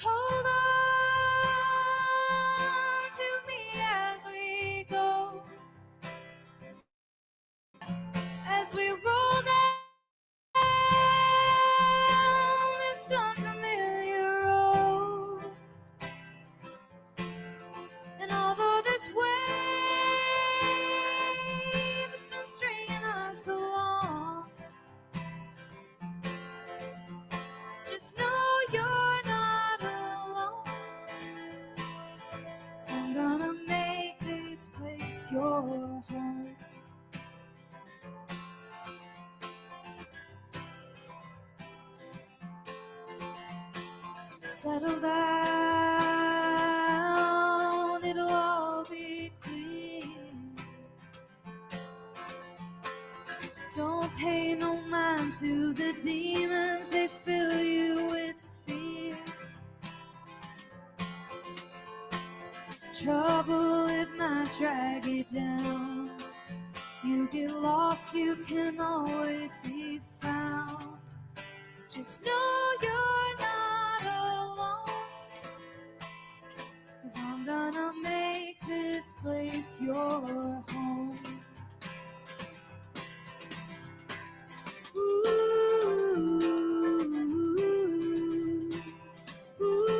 Hold on to me as we go, as we roll down this unfamiliar road. And although this wave place your home. Settle down, it'll all be clear. Don't pay no mind to the demons, they fill you with fear. Trouble, it might drag you down. You get lost, you can always be found. Just know you're not alone, 'cause I'm gonna make this place your home. Ooh, ooh, ooh.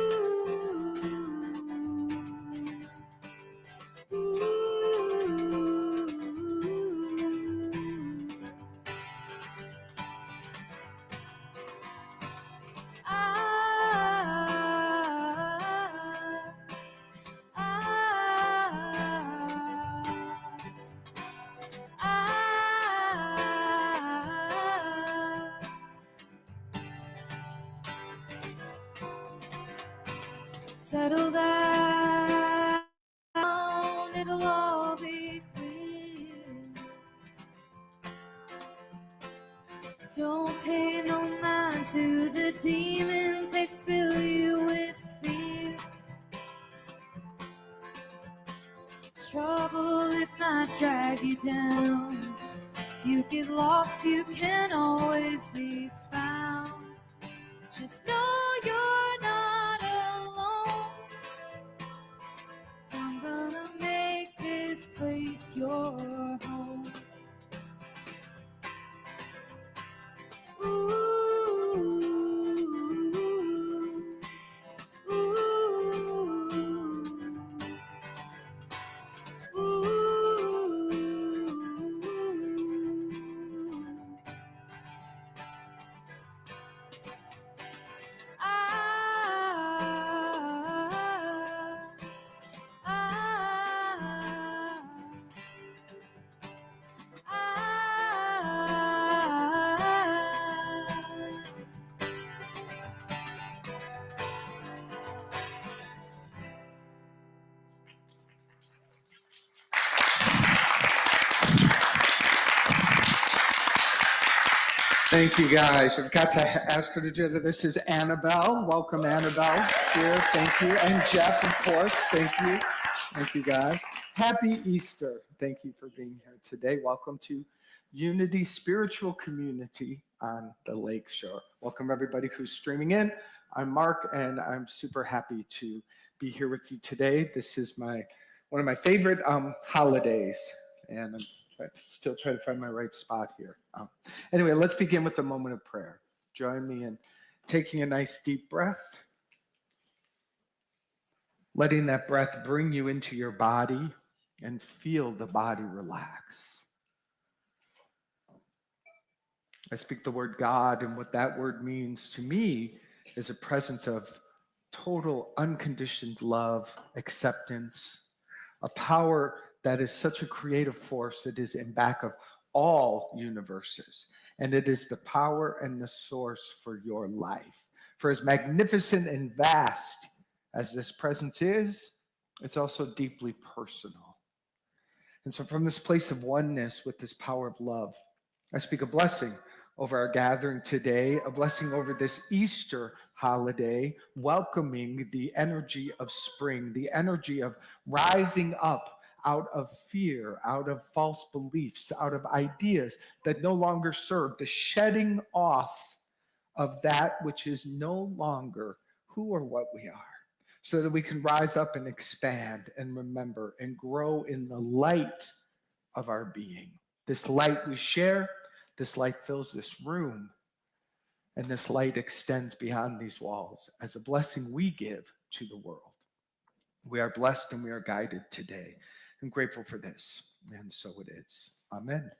Settle down, it'll all be clear. Don't pay no mind to the demons, they fill you with fear. Trouble, it might drag you down. You get lost, you can always be found. Just know you're not alone, 'cause I'm gonna make this place your home. Ooh, ooh, ooh. Thank you, guys. I've got to ask her to do that. This is Annabelle. Welcome, Annabelle, here. Thank you. And Jeff, of course. Thank you. Thank you, guys. Happy Easter. Thank you for being here today. Welcome to Unity Spiritual Community on the Lakeshore. Welcome, everybody who's streaming in. I'm Mark, and I'm super happy to be here with you today. This is one of my favorite holidays, and I'm still trying to find my right spot here. Anyway, let's begin with a moment of prayer. Join me in taking a nice deep breath, letting that breath bring you into your body and feel the body relax. I speak the word God, and what that word means to me is a presence of total unconditioned love, acceptance, a power that is such a creative force that is in back of all universes. And it is the power and the source for your life. For as magnificent and vast as this presence is, it's also deeply personal. And so from this place of oneness with this power of love, I speak a blessing over our gathering today, a blessing over this Easter holiday, welcoming the energy of spring, the energy of rising up out of fear, out of false beliefs, out of ideas that no longer serve, the shedding off of that which is no longer who or what we are, so that we can rise up and expand and remember and grow in the light of our being. This light we share, this light fills this room, and this light extends beyond these walls as a blessing we give to the world. We are blessed and we are guided today. I'm grateful for this, and so it is. Amen.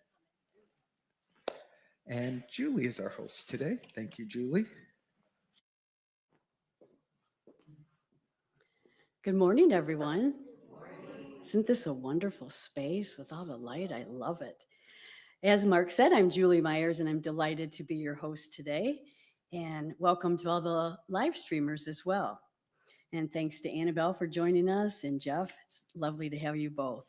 And Julie is our host today. Thank you, Julie. Good morning, everyone. Isn't this a wonderful space with all the light? I love it. As Mark said, I'm Julie Myers, and I'm delighted to be your host today. And welcome to all the live streamers as well. And thanks to Annabelle for joining us, and Jeff, it's lovely to have you both.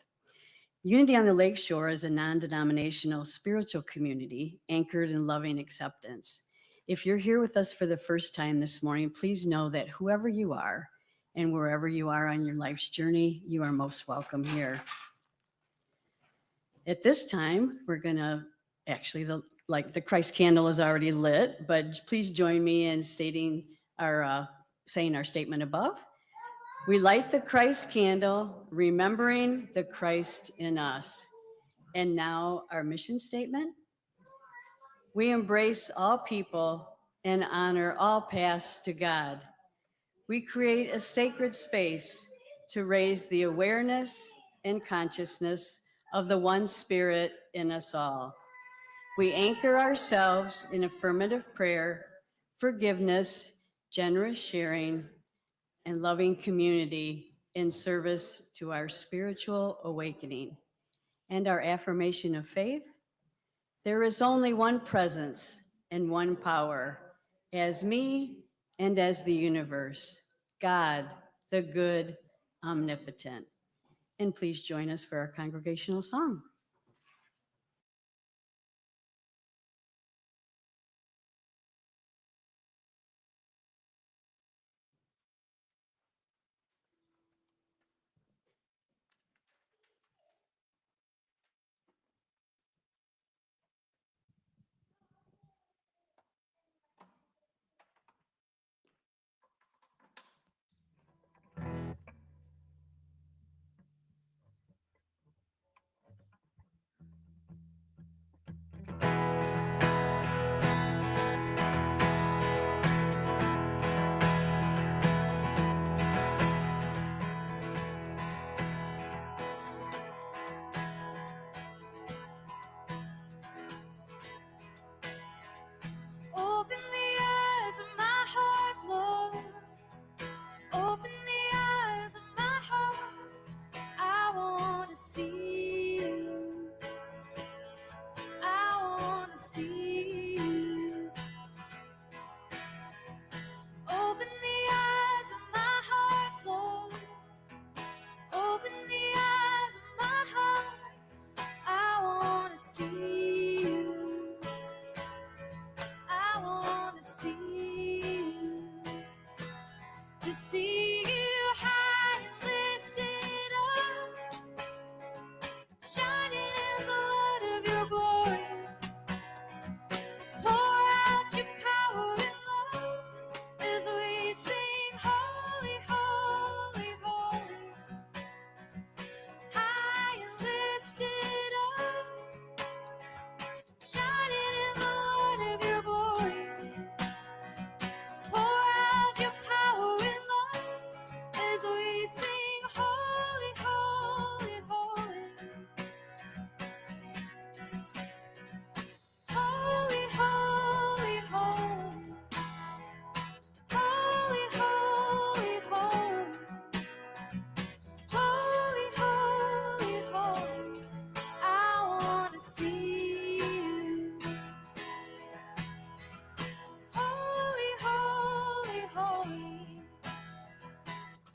Unity on the Lakeshore is a non-denominational spiritual community anchored in loving acceptance. If you're here with us for the first time this morning, please know that whoever you are and wherever you are on your life's journey, you are most welcome here. At this time, we're gonna actually, the Christ candle is already lit, but please join me in saying our statement above. We light the Christ candle, remembering the Christ in us. And now our mission statement. We embrace all people and honor all paths to God. We create a sacred space to raise the awareness and consciousness of the one Spirit in us all. We anchor ourselves in affirmative prayer, forgiveness, generous sharing, and loving community in service to our spiritual awakening. And our affirmation of faith: there is only one presence and one power, as me and as the universe, God, the good, omnipotent. And please join us for our congregational song. Open the eyes of my heart, Lord. Open the eyes of my heart. I want to see you. I want to see you. Open the eyes of my heart, Lord. Open the eyes of my heart. I want to see you. I want to see you. To see you high and lifted up, shining in the light of your glory. Pour out your power and love as we sing holy, holy, holy. High and lifted up, shining in the light of your glory. Pour out your power and love as we sing holy, holy, holy. Holy, holy, holy. Holy, holy, holy. Holy, holy, holy. I want to see you. Holy, holy, holy.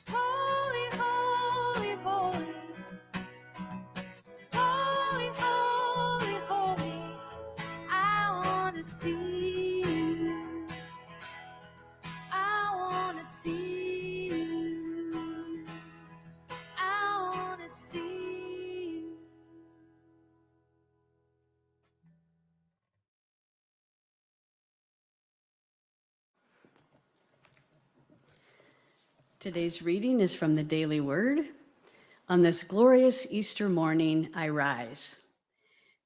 Holy, holy, holy. Holy, holy, holy. I want to see you. I want to see you. I want to see you. Today's reading is from the Daily Word. On this glorious Easter morning, I rise.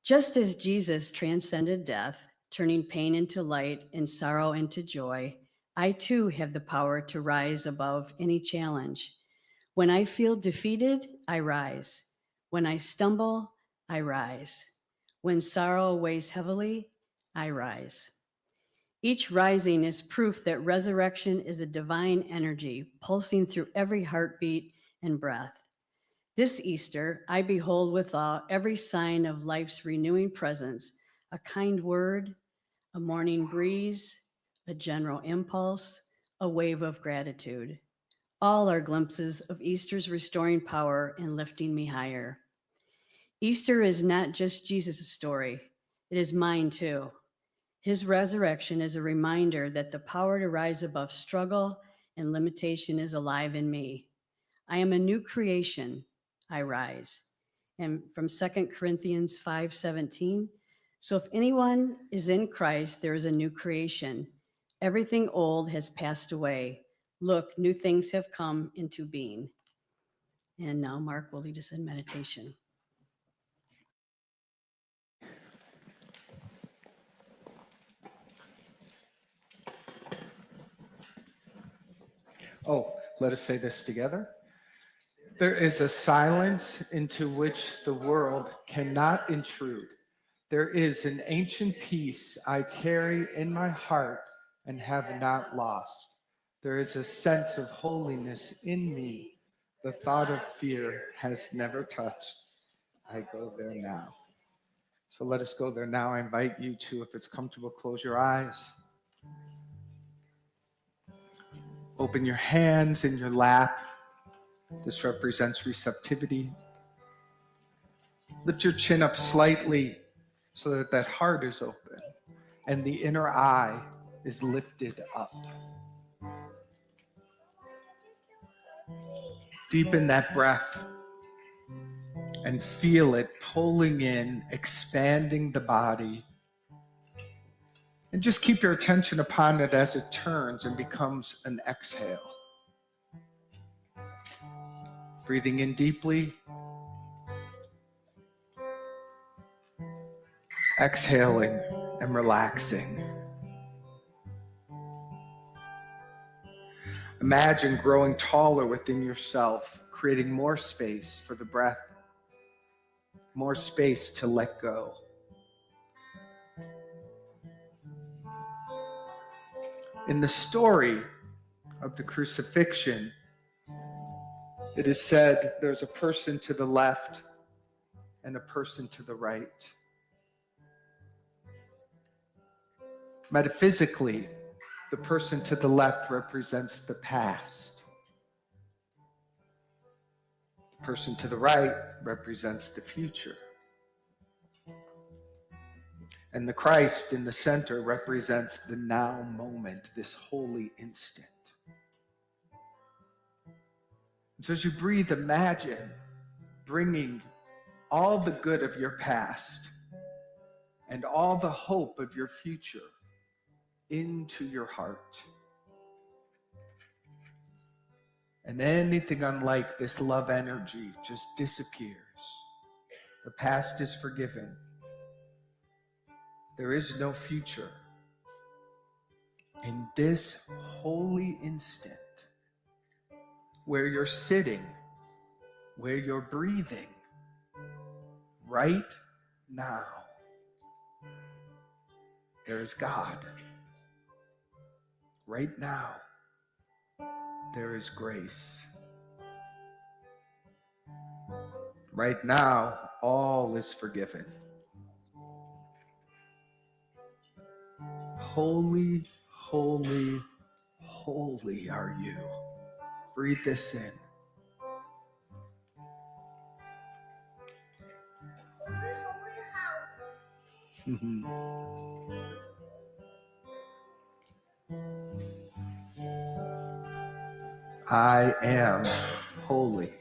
Just as Jesus transcended death, turning pain into light and sorrow into joy, I too have the power to rise above any challenge. When I feel defeated, I rise. When I stumble, I rise. When sorrow weighs heavily, I rise. Each rising is proof that resurrection is a divine energy pulsing through every heartbeat and breath. This Easter, I behold with awe every sign of life's renewing presence, a kind word, a morning breeze, a general impulse, a wave of gratitude. All are glimpses of Easter's restoring power and lifting me higher. Easter is not just Jesus' story, it is mine too. His resurrection is a reminder that the power to rise above struggle and limitation is alive in me. I am a new creation, I rise. And from 2 Corinthians 5:17, so if anyone is in Christ, there is a new creation. Everything old has passed away. Look, new things have come into being. And now Mark will lead us in meditation. Oh, let us say this together. There is a silence into which the world cannot intrude. There is an ancient peace I carry in my heart and have not lost. There is a sense of holiness in me. The thought of fear has never touched. I go there now. So let us go there now. I invite you to, if it's comfortable, close your eyes. Open your hands in your lap. This represents receptivity. Lift your chin up slightly so that that heart is open and the inner eye is lifted up. Deepen that breath and feel it pulling in, expanding the body. And just keep your attention upon it as it turns and becomes an exhale. Breathing in deeply. Exhaling and relaxing. Imagine growing taller within yourself, creating more space for the breath, more space to let go. In the story of the crucifixion, it is said there's a person to the left and a person to the right. Metaphysically, the person to the left represents the past. The person to the right represents the future. And the Christ in the center represents the now moment, this holy instant. And so as you breathe, imagine bringing all the good of your past and all the hope of your future into your heart. And anything unlike this love energy just disappears. The past is forgiven. There is no future. In this holy instant, where you're sitting, where you're breathing, right now, there is God. Right now, there is grace. Right now, all is forgiven. Holy, holy, holy are you. Breathe this in. I am holy.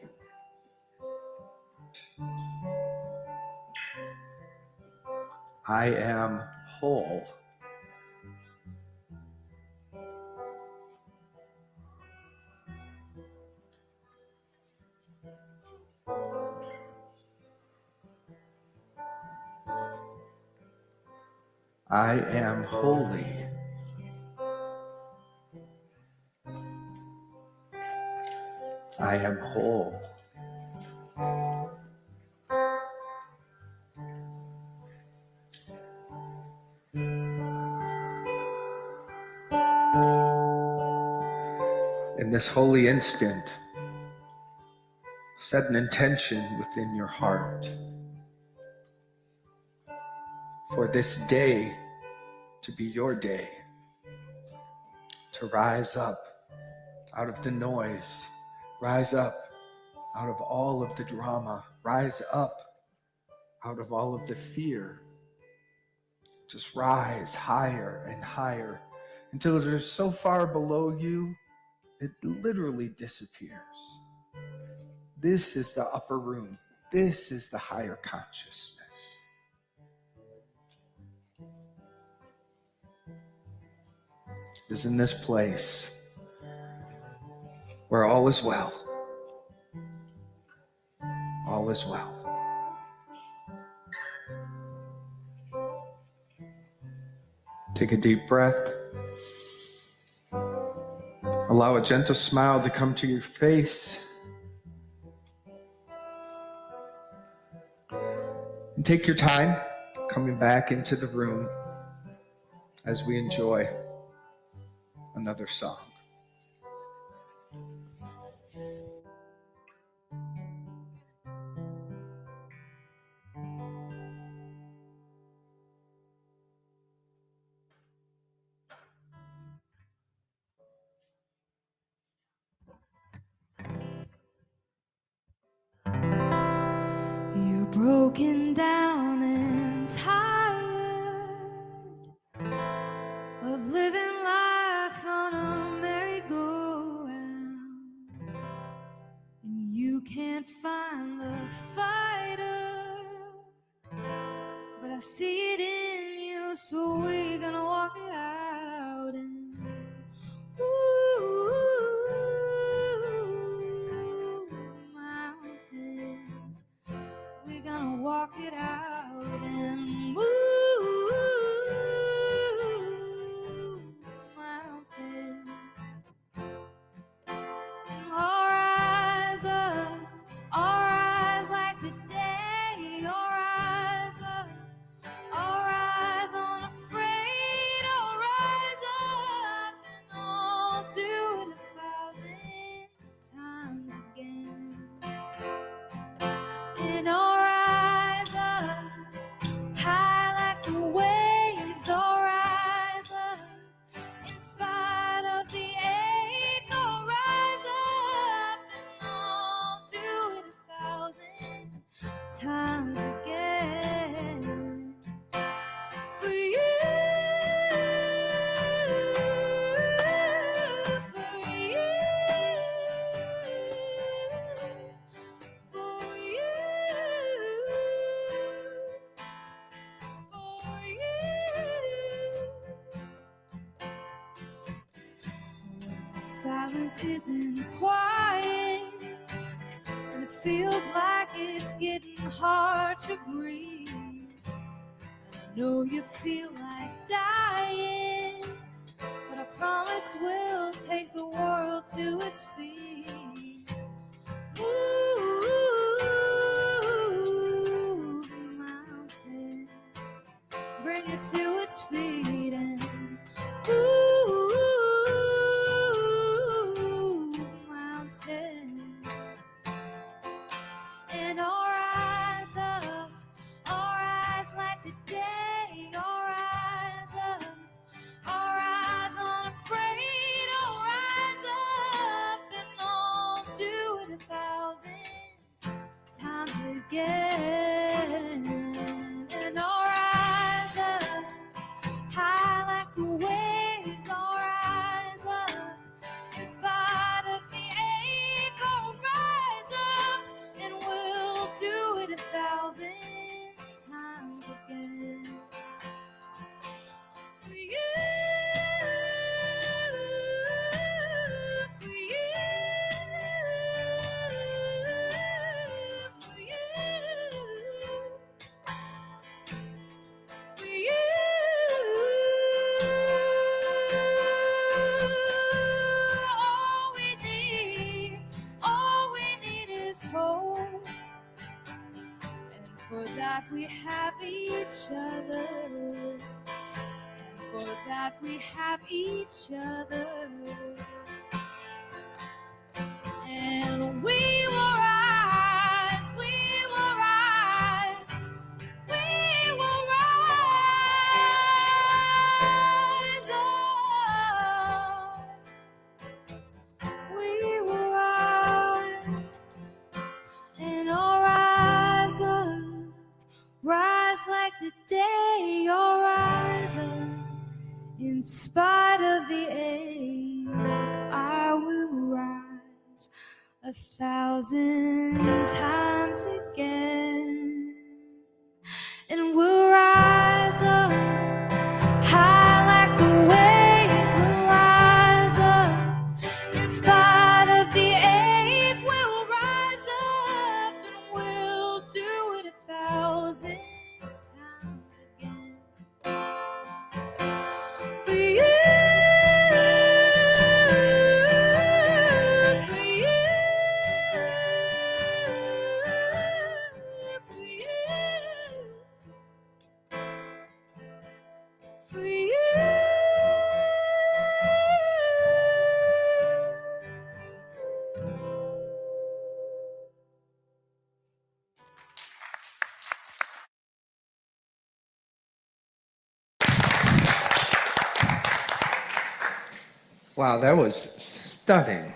I am whole. I am holy. I am whole. In this holy instant, Set an intention within your heart for this day to be your day, to rise up out of the noise, rise up out of all of the drama, rise up out of all of the fear. Just rise higher and higher until it is so far below you, it literally disappears. This is the upper room. This is the higher consciousness. It is in this place where all is well. All is well. Take a deep breath. Allow a gentle smile to come to your face. And take your time coming back into the room as we enjoy another song. You're broken down and tired of living life on a merry-go-round, and you can't find the fighter, but I see it in you, so we're gonna walk it out. And mountains, we're gonna walk it out and move mountains. I'll rise up, I'll rise like the day. I'll rise up, I'll rise unafraid. I'll rise up and I'll do it 1,000 times again. And I'll rise up high like the waves. I'll rise up in spite of the ache. I'll rise up and I'll do it 1,000 times again. For you, for you, for you, for you. Silence isn't quiet, and it feels like it's getting hard to breathe. I know you feel like dying, but I promise we'll take the world to its feet. Move mountains, bring it to its feet, and move mountains. And I'll rise up, I'll rise like the day. I'll rise up, I'll rise unafraid. I'll rise up and I'll do it 1,000 times again. And I'll rise up high like the waves. I'll rise up in spite of the ache. I'll rise up and we'll do it 1,000 times again. For you, for you, for you, for you. All we need is hope. And for that we have each other. And for that we have each other. And we will rise. like the day your eyes up. In spite of the ache, I will rise 1,000 times again. And we'll rise up high like the waves will rise up. In spite of the ache, we'll rise up and we'll do it 1,000 times again. For you, for you, for you, for you. Wow, that was stunning.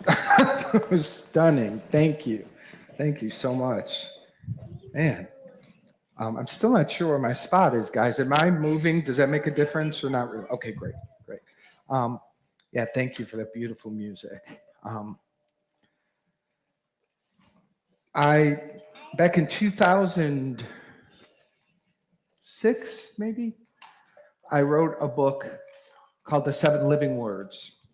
That was stunning. Thank you. Thank you so much. Man, I'm still not sure where my spot is, guys. Am I moving? Does that make a difference or not really? Okay, great, great. Yeah, thank you for that beautiful music. Back in 2006, maybe, I wrote a book called The 7 Living Words,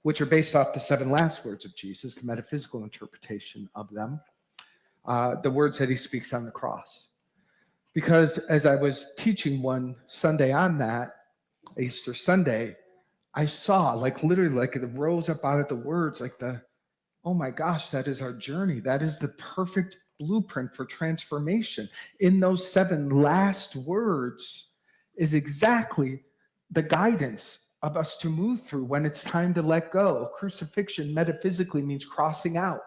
which are based off the 7 last words of Jesus, the metaphysical interpretation of them, the words that he speaks on the cross. Because as I was teaching one Sunday on that, Easter Sunday, I saw literally it rose up out of the words oh my gosh, that is our journey. That is the perfect blueprint for transformation. In those 7 last words is exactly the guidance of us to move through when it's time to let go. Crucifixion metaphysically means crossing out.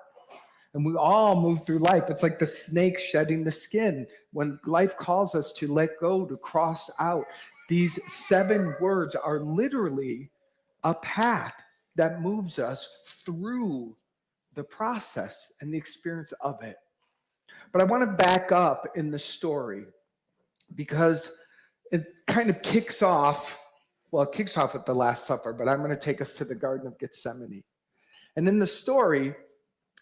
And we all move through life. It's like the snake shedding the skin. When life calls us to let go, to cross out, these 7 words are literally a path that moves us through the process and the experience of it. But I want to back up in the story because it kind of kicks off with the Last Supper, but I'm going to take us to the Garden of Gethsemane. And in the story,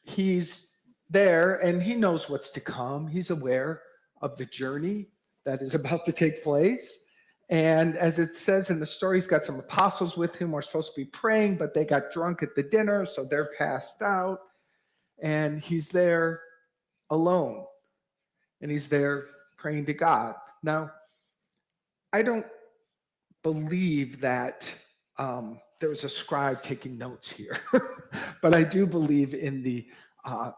he's there and he knows what's to come. He's aware of the journey that is about to take place. And as it says in the story, he's got some apostles with him who are supposed to be praying, but they got drunk at the dinner, so they're passed out. And he's there alone. And he's there praying to God. Now, I don't believe that there was a scribe taking notes here, but I do believe in the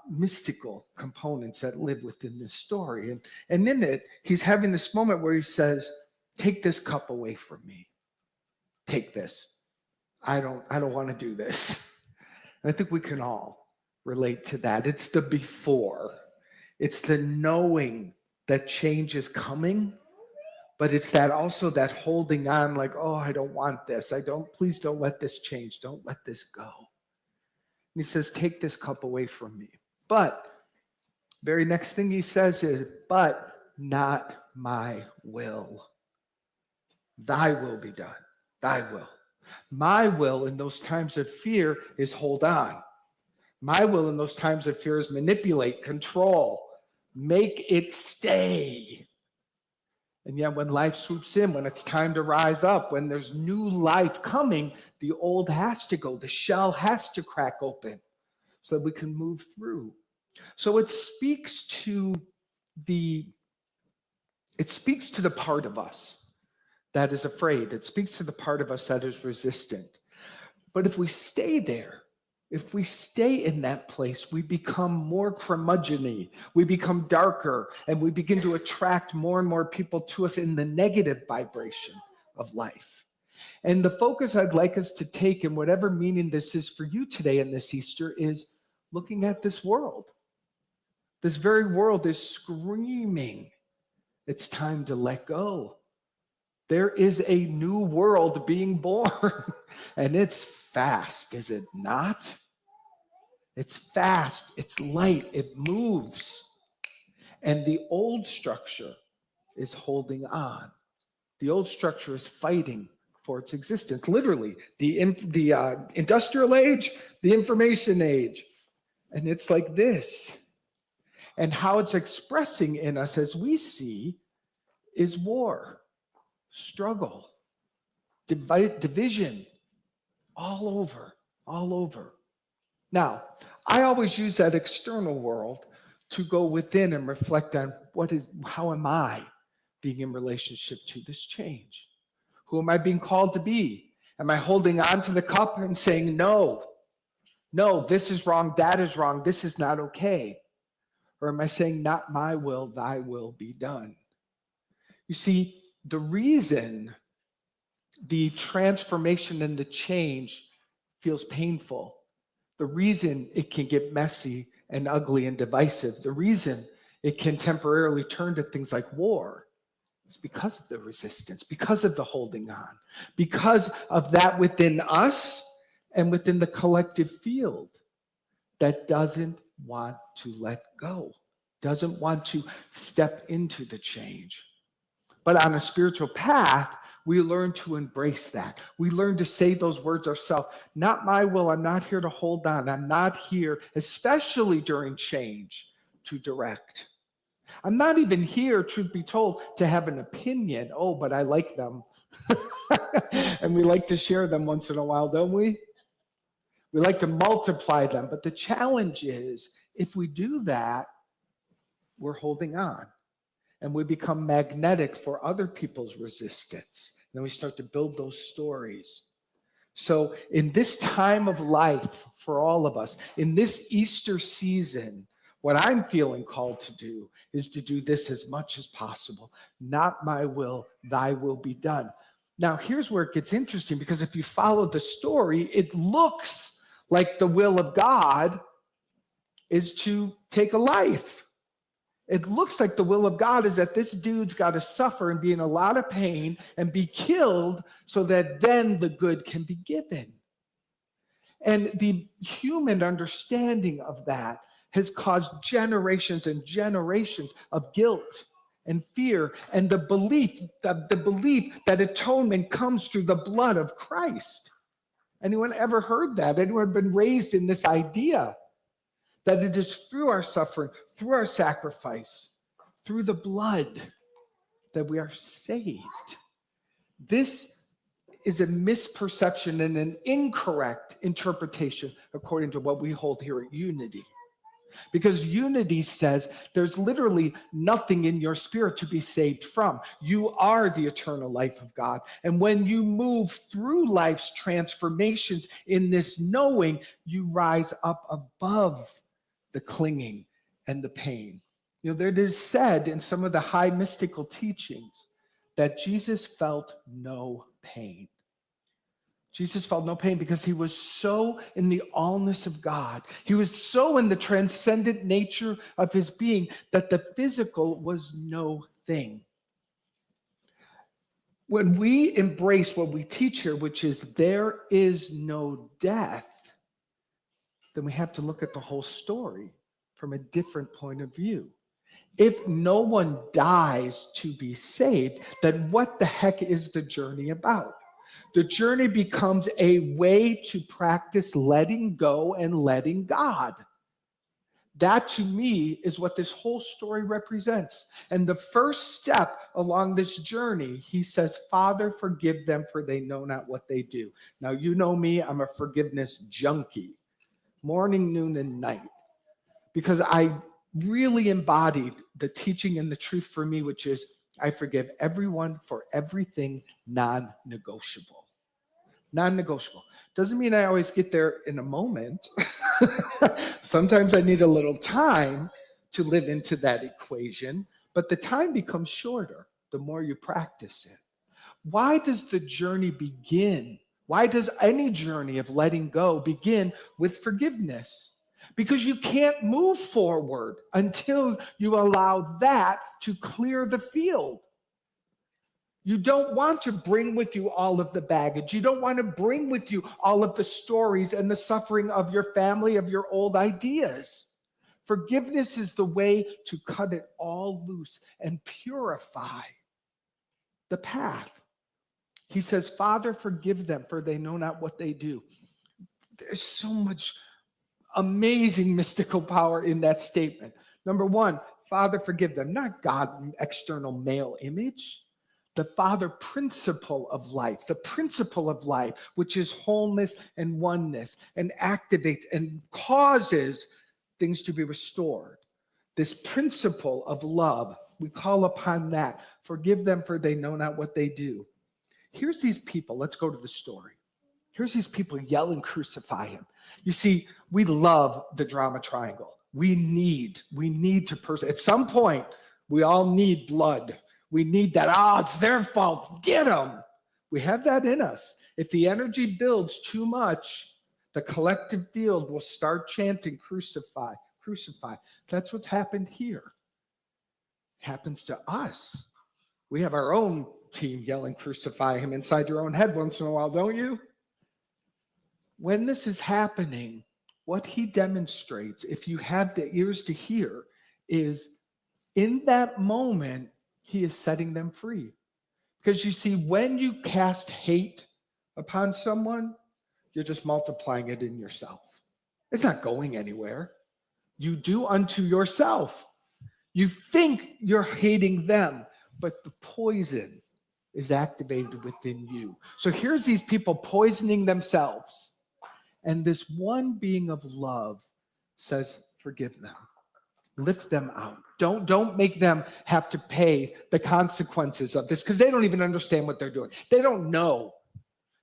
mystical components that live within this story. And in it, he's having this moment where he says, take this cup away from me. Take this. I don't want to do this. And I think we can all relate to that. It's the before. It's the knowing that change is coming, but it's that also that holding on oh, I don't want this. Please don't let this change. Don't let this go. And he says, take this cup away from me. But very next thing he says is, but not my will. Thy will be done. Thy will. My will in those times of fear is hold on. My will in those times of fear is manipulate, control, make it stay. And yet when life swoops in, when it's time to rise up, when there's new life coming, the old has to go. The shell has to crack open so that we can move through. So it speaks to the part of us that is afraid. It speaks to the part of us that is resistant. But if we stay there, if we stay in that place, we become more curmudgeon-y, we become darker, and we begin to attract more and more people to us in the negative vibration of life. And the focus I'd like us to take, in whatever meaning this is for you today in this Easter, is looking at this world. This very world is screaming, it's time to let go. There is a new world being born, and it's fast, is it not? It's fast, it's light, it moves. And the old structure is holding on. The old structure is fighting for its existence. Literally, the industrial age, the information age. And it's like this. And how it's expressing in us, as we see, is war, struggle, division, all over. Now, I always use that external world to go within and reflect on how am I being in relationship to this change? Who am I being called to be? Am I holding on to the cup and saying, no, this is wrong, that is wrong, this is not okay? Or am I saying, not my will, thy will be done? You see, the reason the transformation and the change feels painful, the reason it can get messy and ugly and divisive, the reason it can temporarily turn to things like war, is because of the resistance, because of the holding on, because of that within us and within the collective field that doesn't want to let go, doesn't want to step into the change. But on a spiritual path, we learn to embrace that. We learn to say those words ourselves. Not my will. I'm not here to hold on. I'm not here, especially during change, to direct. I'm not even here, truth be told, to have an opinion. Oh, but I like them. And we like to share them once in a while, don't we? We like to multiply them. But the challenge is, if we do that, we're holding on. And we become magnetic for other people's resistance. Then we start to build those stories. So in this time of life for all of us, in this Easter season, what I'm feeling called to do is to do this as much as possible. Not my will, thy will be done. Now, here's where it gets interesting, because if you follow the story, it looks like the will of God is to take a life. It looks like the will of God is that this dude's got to suffer and be in a lot of pain and be killed so that then the good can be given. And the human understanding of that has caused generations and generations of guilt and fear and the belief that atonement comes through the blood of Christ. Anyone ever heard that? Anyone been raised in this idea that it is through our suffering, through our sacrifice, through the blood that we are saved? This is a misperception and an incorrect interpretation according to what we hold here at Unity. Because Unity says there's literally nothing in your spirit to be saved from. You are the eternal life of God. And when you move through life's transformations in this knowing, you rise up above the clinging and the pain. You know, it is said in some of the high mystical teachings that Jesus felt no pain. Jesus felt no pain because he was so in the allness of God. He was so in the transcendent nature of his being that the physical was no thing. When we embrace what we teach here, which is there is no death, then we have to look at the whole story from a different point of view. If no one dies to be saved, then what the heck is the journey about? The journey becomes a way to practice letting go and letting God. That, to me, is what this whole story represents. And the first step along this journey, he says, Father, forgive them, for they know not what they do. Now, you know me, I'm a forgiveness junkie, morning, noon, and night, because I really embodied the teaching and the truth for me, which is I forgive everyone for everything, non-negotiable. Non-negotiable. Doesn't mean I always get there in a moment. Sometimes I need a little time to live into that equation, but the time becomes shorter the more you practice it. Why does the journey begin? Why does any journey of letting go begin with forgiveness? Because you can't move forward until you allow that to clear the field. You don't want to bring with you all of the baggage. You don't want to bring with you all of the stories and the suffering of your family, of your old ideas. Forgiveness is the way to cut it all loose and purify the path. He says, Father, forgive them, for they know not what they do. There's so much amazing mystical power in that statement. Number one, Father, forgive them. Not God, external male image. The Father principle of life, the principle of life, which is wholeness and oneness, and activates and causes things to be restored. This principle of love, we call upon that. Forgive them, for they know not what they do. Here's these people. Let's go to the story. Here's these people yell and crucify him. You see, we love the drama triangle. We need to at some point, we all need blood. We need that, it's their fault, get them. We have that in us. If the energy builds too much, the collective field will start chanting, crucify, crucify. That's what's happened here. It happens to us. We have our own team yelling, crucify him inside your own head once in a while, don't you? When this is happening, what he demonstrates, if you have the ears to hear, is in that moment, he is setting them free. Because you see, when you cast hate upon someone, you're just multiplying it in yourself. It's not going anywhere. You do unto yourself. You think you're hating them, but the poison is activated within you. So here's these people poisoning themselves. And this one being of love says, forgive them. Lift them out. Don't make them have to pay the consequences of this, because they don't even understand what they're doing. They don't know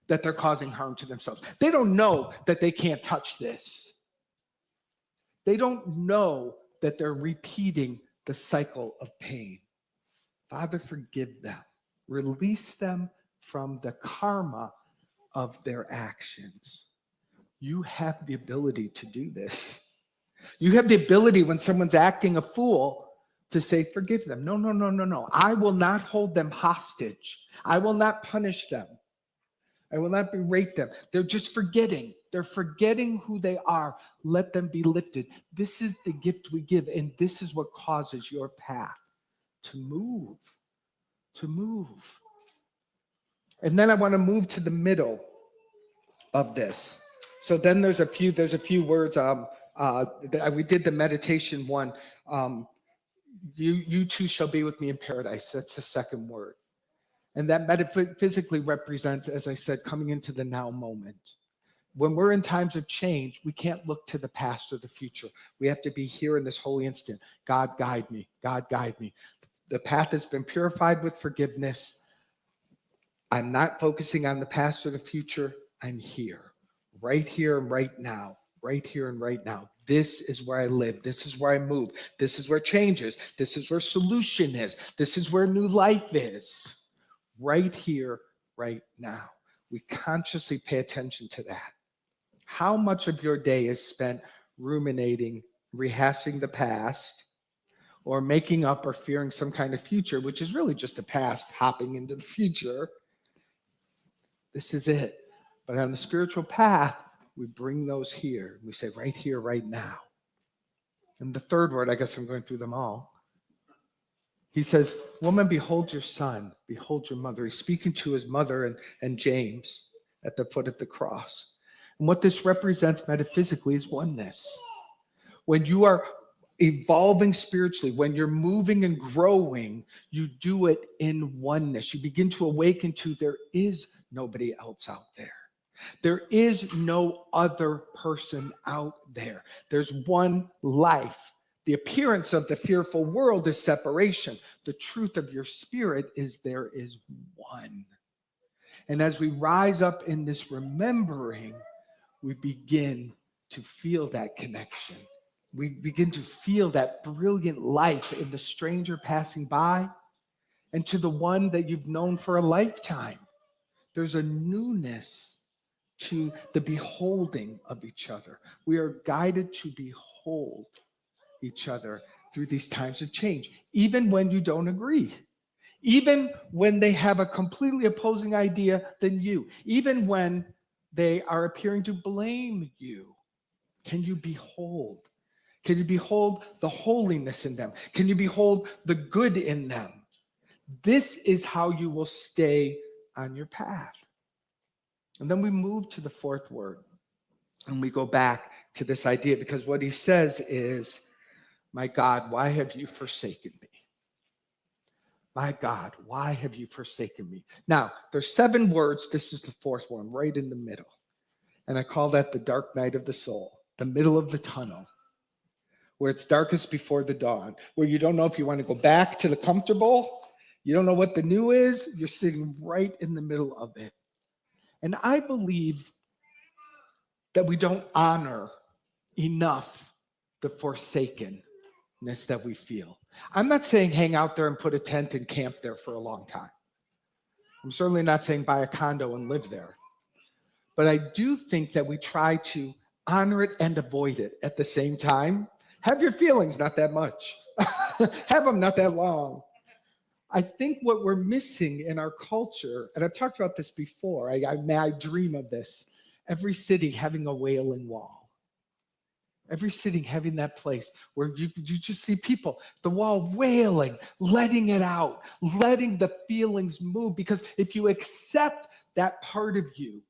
that they're causing harm to themselves. They don't know that they can't touch this. They don't know that they're repeating the cycle of pain. Father, forgive them. Release them from the karma of their actions. You have the ability to do this. You have the ability, when someone's acting a fool, to say, forgive them. No. I will not hold them hostage. I will not punish them. I will not berate them. They're just forgetting. They're forgetting who they are. Let them be lifted. This is the gift we give, and this is what causes your path to move. And then I want to move to the middle of this. So then there's a few words. We did the meditation one. You too shall be with me in paradise. That's the second word. And that metaphysically represents, as I said, coming into the now moment. When we're in times of change, we can't look to the past or the future. We have to be here in this holy instant. God, guide me. God, guide me. The path has been purified with forgiveness. I'm not focusing on the past or the future. I'm here and right now, right here and right now. This is where I live. This is where I move. This is where change is. This is where solution is. This is where new life is. Right here, right now. We consciously pay attention to that. How much of your day is spent ruminating, rehashing the past, or making up or fearing some kind of future, which is really just the past hopping into the future? This is it. But on the spiritual path, we bring those here. We say right here, right now. And the third word, I guess I'm going through them all. He says, woman, behold your son, behold your mother. He's speaking to his mother and James at the foot of the cross. And what this represents metaphysically is oneness. When you are evolving spiritually, when you're moving and growing, you do it in oneness. You begin to awaken to there is nobody else out there. There is no other person out there. There's one life. The appearance of the fearful world is separation. The truth of your spirit is there is one. And as we rise up in this remembering, we begin to feel that connection. We begin to feel that brilliant life in the stranger passing by and to the one that you've known for a lifetime. There's a newness to the beholding of each other. We are guided to behold each other through these times of change, even when you don't agree, even when they have a completely opposing idea than you, even when they are appearing to blame you. Can you behold? Can you behold the holiness in them? Can you behold the good in them? This is how you will stay on your path. And then we move to the fourth word, and we go back to this idea, because what he says is, my God, why have you forsaken me? My God, why have you forsaken me? Now, there's 7 words. This is the fourth one, right in the middle. And I call that the dark night of the soul, the middle of the tunnel, where it's darkest before the dawn, where you don't know if you want to go back to the comfortable. You don't know what the new is. You're sitting right in the middle of it. And I believe that we don't honor enough the forsakenness that we feel. I'm not saying hang out there and put a tent and camp there for a long time. I'm certainly not saying buy a condo and live there. But I do think that we try to honor it and avoid it at the same time. Have your feelings, not that much. Have them not that long. I think what we're missing in our culture, and I've talked about this before, I dream of this, every city having a wailing wall. Every city having that place where you just see people, the wall wailing, letting it out, letting the feelings move. Because if you accept that part of you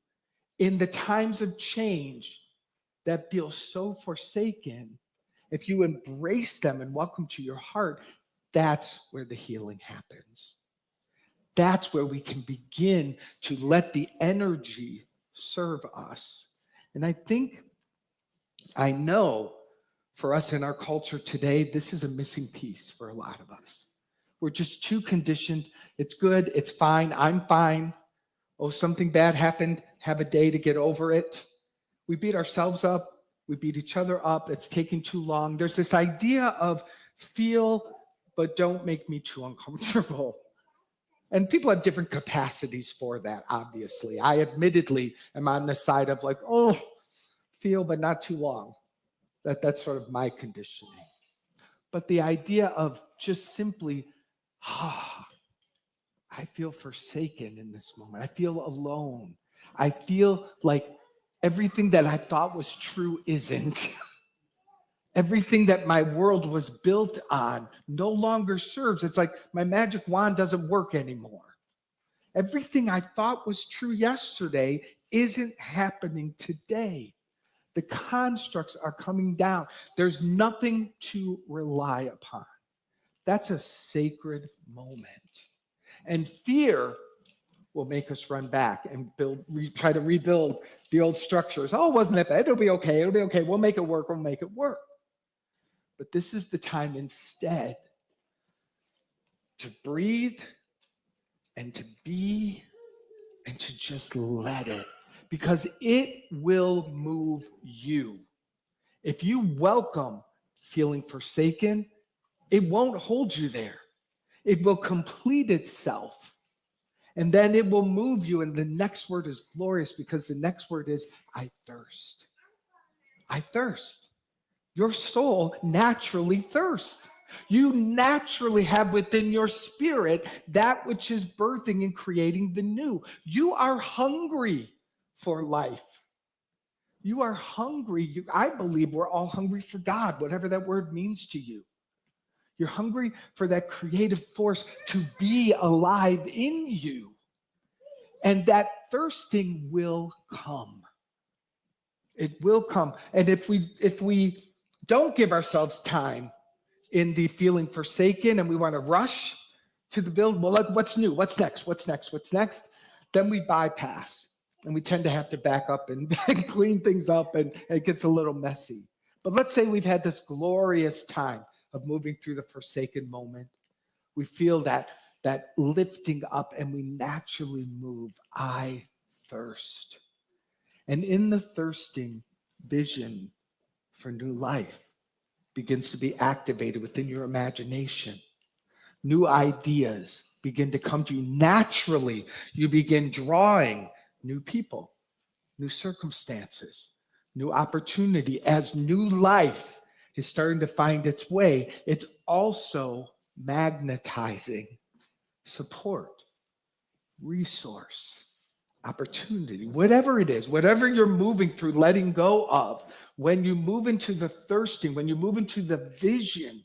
in the times of change that feel so forsaken, if you embrace them and welcome to your heart, that's where the healing happens. That's where we can begin to let the energy serve us. And I know for us in our culture today, this is a missing piece for a lot of us. We're just too conditioned. It's good. It's fine. I'm fine. Oh, something bad happened. Have a day to get over it. We beat ourselves up. We beat each other up. It's taking too long. There's this idea of feel, but don't make me too uncomfortable. And people have different capacities for that, obviously. I admittedly am on the side of like, oh, feel, but not too long. That's sort of my conditioning. But the idea of just simply, I feel forsaken in this moment. I feel alone. I feel like everything that I thought was true isn't. Everything that my world was built on no longer serves. It's like my magic wand doesn't work anymore. Everything I thought was true yesterday isn't happening today. The constructs are coming down. There's nothing to rely upon. That's a sacred moment. And fear will make us run back and try to rebuild the old structures. Oh, wasn't that bad? It'll be okay. It'll be okay. We'll make it work. We'll make it work. But this is the time instead to breathe and to be and to just let it, because it will move you. If you welcome feeling forsaken, it won't hold you there. It will complete itself. And then it will move you. And the next word is glorious, because the next word is, I thirst. I thirst. Your soul naturally thirsts. You naturally have within your spirit that which is birthing and creating the new. You are hungry for life. You are hungry. I believe we're all hungry for God, whatever that word means to you. You're hungry for that creative force to be alive in you. And that thirsting will come. It will come. And if we don't give ourselves time in the feeling forsaken and we want to rush to the build, well, what's new? What's next? What's next? What's next? Then we bypass, and we tend to have to back up and clean things up, and it gets a little messy. But let's say we've had this glorious time of moving through the forsaken moment. We feel that lifting up, and we naturally move. I thirst. And in the thirsting, vision for new life begins to be activated within your imagination. New ideas begin to come to you naturally. You begin drawing new people, new circumstances, new opportunity. As new life is starting to find its way, it's also magnetizing support, resource, opportunity, whatever it is, whatever you're moving through, letting go of, when you move into the thirsting, when you move into the vision,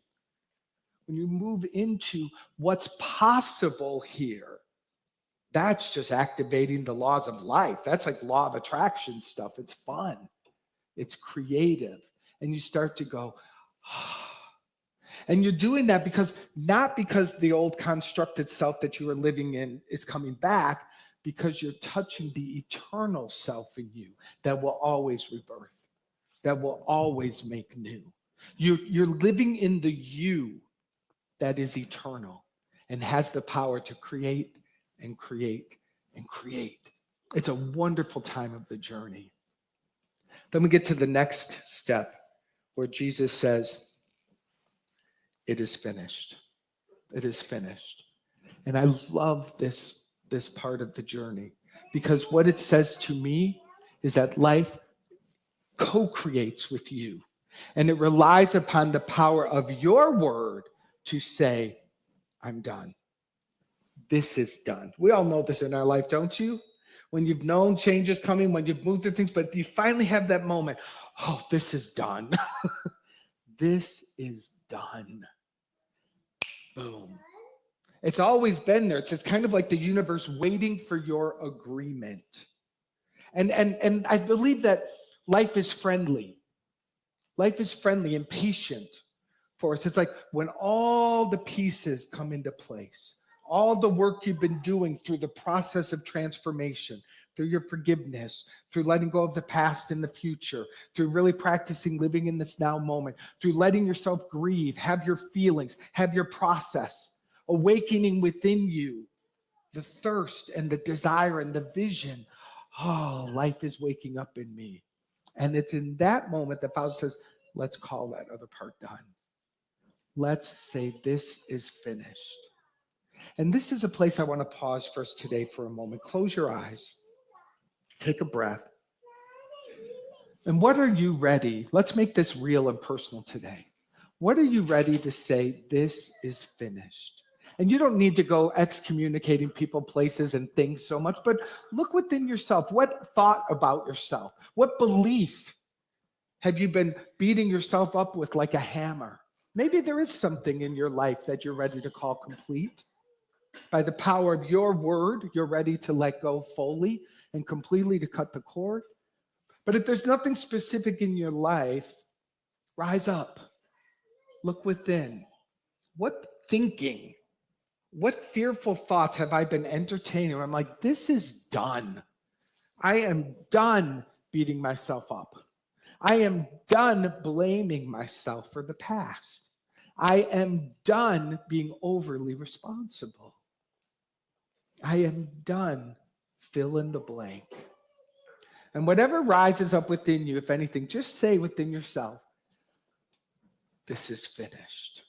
when you move into what's possible here, that's just activating the laws of life. That's like law of attraction stuff. It's fun. It's creative. And you start to go, and you're doing that not because the old constructed self that you were living in is coming back, because you're touching the eternal self in you that will always rebirth, that will always make new. You're living in the you that is eternal and has the power to create and create and create. It's a wonderful time of the journey. Then we get to the next step where Jesus says, it is finished. It is finished. And I love this part of the journey, because what it says to me is that life co-creates with you, and it relies upon the power of your word to say, I'm done. This is done. We all know this in our life, don't you? When you've known change is coming, when you've moved through things, but you finally have that moment, oh, this is done. This is done. Boom. It's always been there. It's kind of like the universe waiting for your agreement. And I believe that life is friendly. Life is friendly and patient for us. It's like when all the pieces come into place, all the work you've been doing through the process of transformation, through your forgiveness, through letting go of the past and the future, through really practicing living in this now moment, through letting yourself grieve, have your feelings, have your process, awakening within you the thirst and the desire and the vision. Oh, life is waking up in me. And it's in that moment that Father says, let's call that other part done. Let's say this is finished. And this is a place I want to pause for us today for a moment. Close your eyes. Take a breath. And what are you ready? Let's make this real and personal today. What are you ready to say, this is finished? And you don't need to go excommunicating people, places, and things so much, but look within yourself. What thought about yourself? What belief have you been beating yourself up with like a hammer? Maybe there is something in your life that you're ready to call complete. By the power of your word, you're ready to let go fully and completely, to cut the cord. But if there's nothing specific in your life, rise up. Look within. What thinking, what fearful thoughts have I been entertaining? I'm like, this is done. I am done beating myself up. I am done blaming myself for the past. I am done being overly responsible. I am done, fill in the blank. And whatever rises up within you, if anything, just say within yourself, this is finished.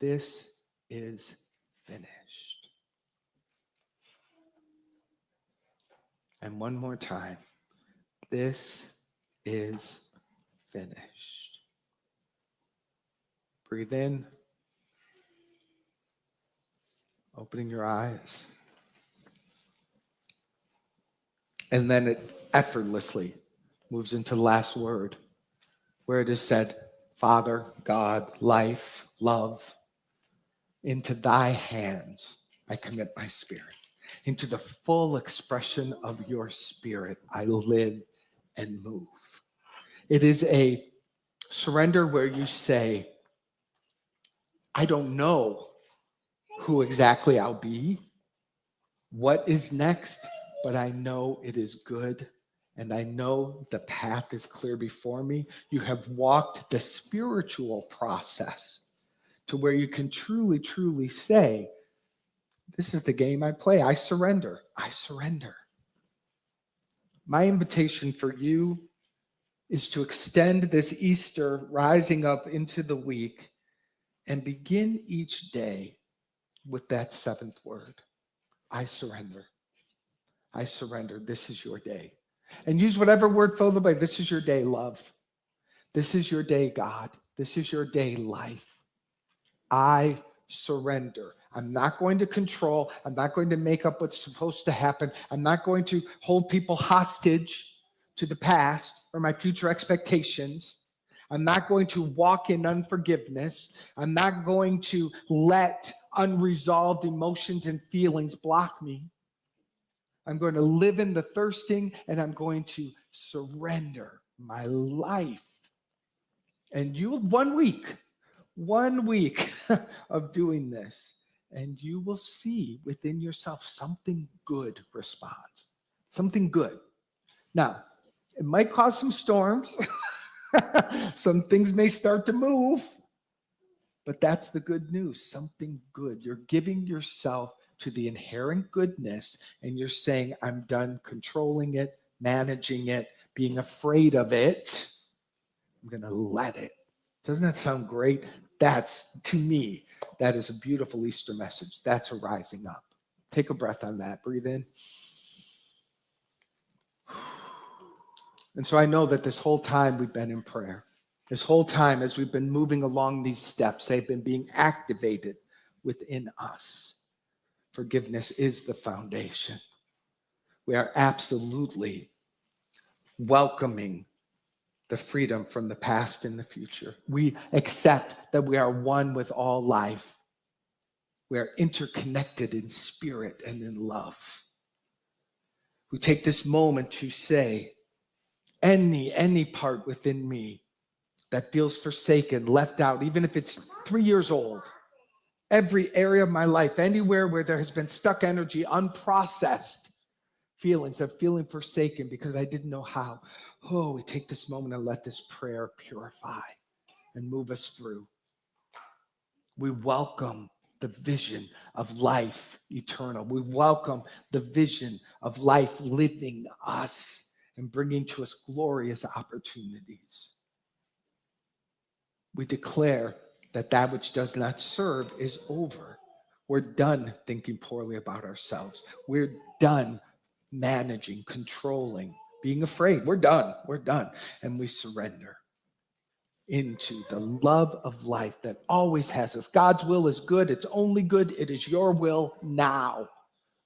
This is finished. And one more time, this is finished. Breathe in, opening your eyes. And then it effortlessly moves into the last word, where it is said, Father, God, life, love, into thy hands I commit my spirit. Into the full expression of your spirit I live and move. It is a surrender where you say, I don't know who exactly I'll be, what is next, but I know it is good, and I know the path is clear before me. You have walked the spiritual process to where you can truly, truly say, this is the game I play. I surrender. I surrender. My invitation for you is to extend this Easter rising up into the week and begin each day with that seventh word. I surrender. I surrender. This is your day. And use whatever word fill the blank. This is your day, love. This is your day, God. This is your day, life. I surrender. I'm not going to control. I'm not going to make up what's supposed to happen. I'm not going to hold people hostage to the past or my future expectations. I'm not going to walk in unforgiveness. I'm not going to let unresolved emotions and feelings block me. I'm going to live in the thirsting, and I'm going to surrender my life. And you, 1 week of doing this, and you will see within yourself something good responds. Something good. Now, it might cause some storms. Some things may start to move, but that's the good news. Something good. You're giving yourself to the inherent goodness, and you're saying, I'm done controlling it, managing it, being afraid of it. I'm going to let it. Doesn't that sound great? That's, to me, that is a beautiful Easter message. That's a rising up. Take a breath on that. Breathe in. And so I know that this whole time we've been in prayer. This whole time as we've been moving along these steps, they've been being activated within us. Forgiveness is the foundation. We are absolutely welcoming the freedom from the past and the future. We accept that we are one with all life. We are interconnected in spirit and in love. We take this moment to say, any part within me that feels forsaken, left out, even if it's 3 years old, every area of my life, anywhere where there has been stuck energy, unprocessed feelings of feeling forsaken because I didn't know how. Oh, we take this moment and let this prayer purify and move us through. We welcome the vision of life eternal. We welcome the vision of life living us and bringing to us glorious opportunities. We declare that which does not serve is over. We're done thinking poorly about ourselves. We're done managing, controlling, being afraid. We're done. And we surrender into the love of life that always has us. God's will is good. It's only good. It is your will now.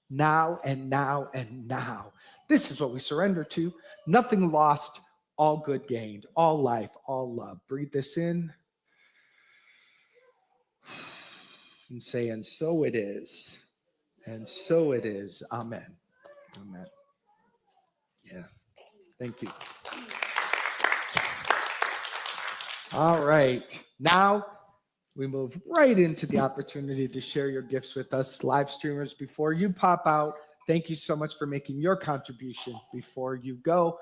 Now and now and now. This is what we surrender to. Nothing lost, all good gained, all life, all love. Breathe this in and say, and so it is. And so it is. Amen. Amen. Yeah. Thank you. All right. Now we move right into the opportunity to share your gifts with us, live streamers. Before you pop out, thank you so much for making your contribution before you go.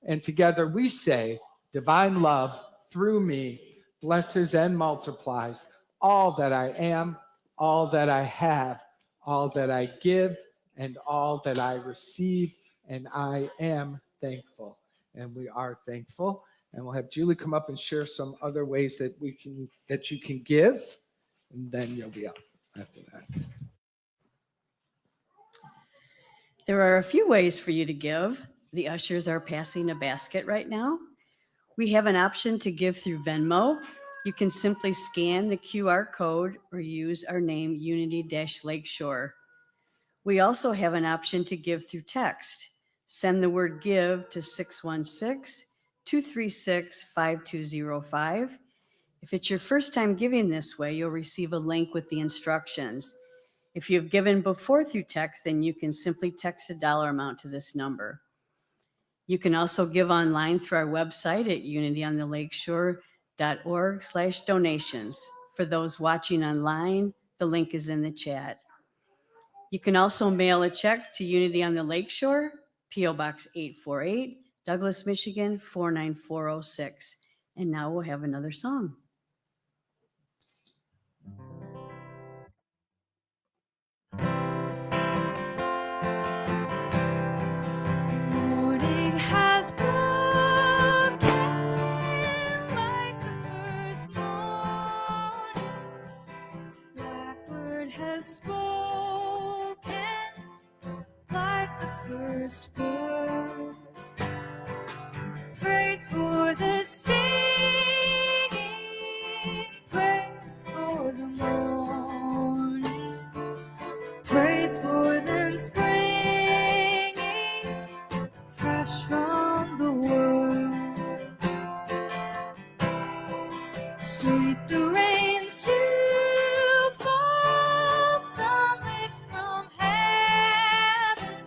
And together we say, divine love through me blesses and multiplies all that I am, all that I have, all that I give, and all that I receive. And I am thankful. And we are thankful. And we'll have Julie come up and share some other ways that you can give, and then you'll be up after that. There are a few ways for you to give. The ushers are passing a basket right now. We have an option to give through Venmo. You can simply scan the QR code or use our name, Unity-Lakeshore. We also have an option to give through text. Send the word give to 616-236-5205. If it's your first time giving this way, you'll receive a link with the instructions. If you've given before through text, then you can simply text a dollar amount to this number. You can also give online through our website at unityonthelakeshore.org/donations. For those watching online, the link is in the chat. You can also mail a check to Unity on the Lakeshore, P.O. Box 848, Douglas, Michigan 49406. And now we'll have another song. Morning has broken like the first morning. Blackbird has spoken like the first bird. Praise for the singing, praise for the morning. praise for them springing fresh from the word. Sweet the rains to fall, sunlit from heaven,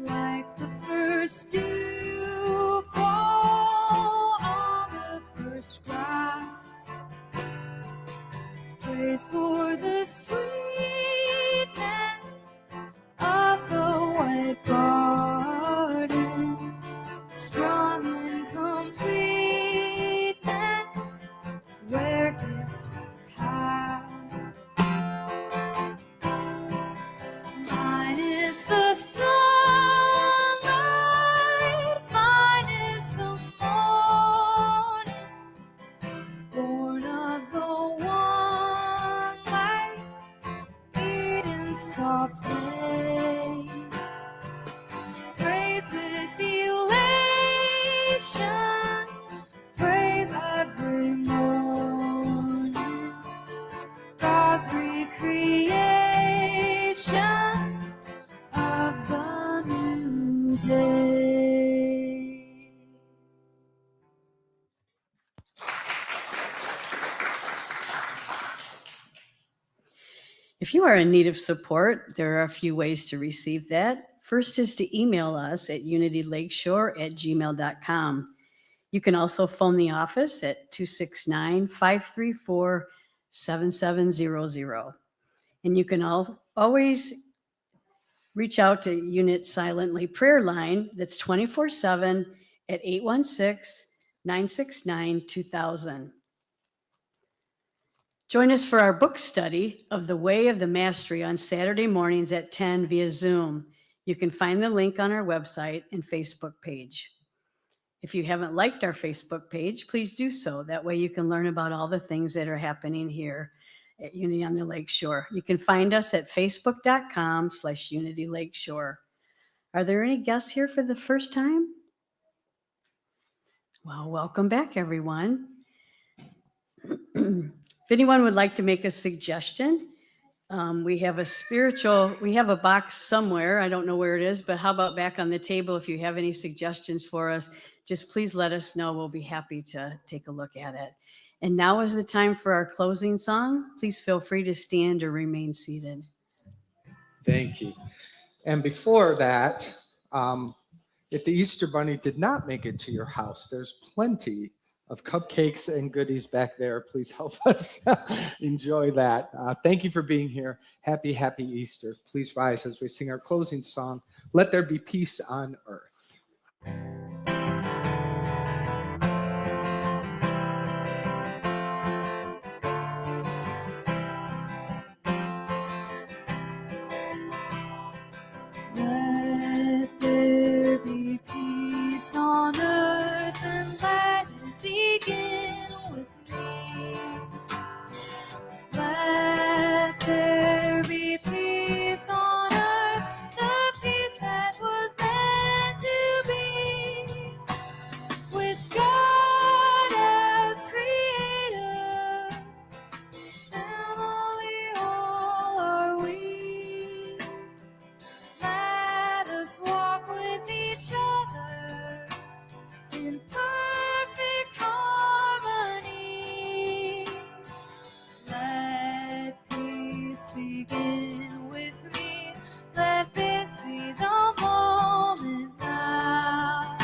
like the first dew fall on the first grass. Praise for the sweetness of the white garden, sprung in completeness where his past. Mine is the sunlight, mine is the morning, born of the one light, Eden saw play. Praise with elation, praise every morning, God's recreation of the new day. If you are in need of support, there are a few ways to receive that. First is to email us at unitylakeshore@gmail.com. You can also phone the office at 269-534-7700. And you can always reach out to Unit Silently Prayer Line that's 24/7 at 816-969-2000. Join us for our book study of The Way of the Mastery on Saturday mornings at 10 via Zoom. You can find the link on our website and Facebook page. If you haven't liked our Facebook page, please do so. That way you can learn about all the things that are happening here at Unity on the Lakeshore. You can find us at facebook.com/Unity Lakeshore. Are there any guests here for the first time? Well, welcome back, everyone. If anyone would like to make a suggestion, we have a box somewhere. I don't know where it is, but how about back on the table? If you have any suggestions for us, just please let us know. We'll be happy to take a look at it. And now is the time for our closing song. Please feel free to stand or remain seated. Thank you. And before that, if the Easter Bunny did not make it to your house, there's plenty of cupcakes and goodies back there. Please help us enjoy that. Thank you for being here. Happy, happy Easter. Please rise as we sing our closing song, Let There Be Peace on Earth. Let there be peace on earth, and let it begin with me. Let there be peace on earth, the peace that was meant to be. With God as creator, family all are we. Let us walk with each other in perfect harmony. Let peace begin with me. Let this be the moment now.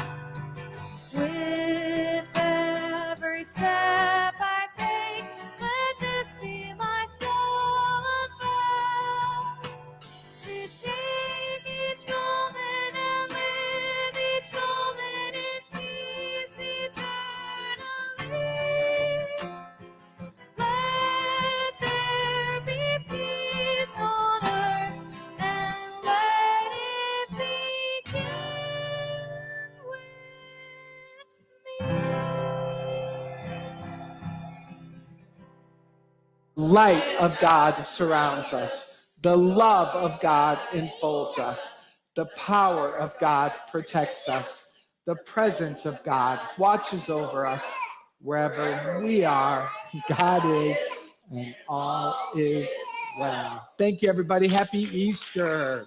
With every step I take, let this be my solemn vow. To take each moment and live each moment in peace eternally. Let there be peace on earth, and let it begin with me. Light of God surrounds us. The love of God enfolds us. The power of God protects us. The presence of God watches over us. Wherever we are, God is, and all is Wow. Thank you, everybody. Happy Easter.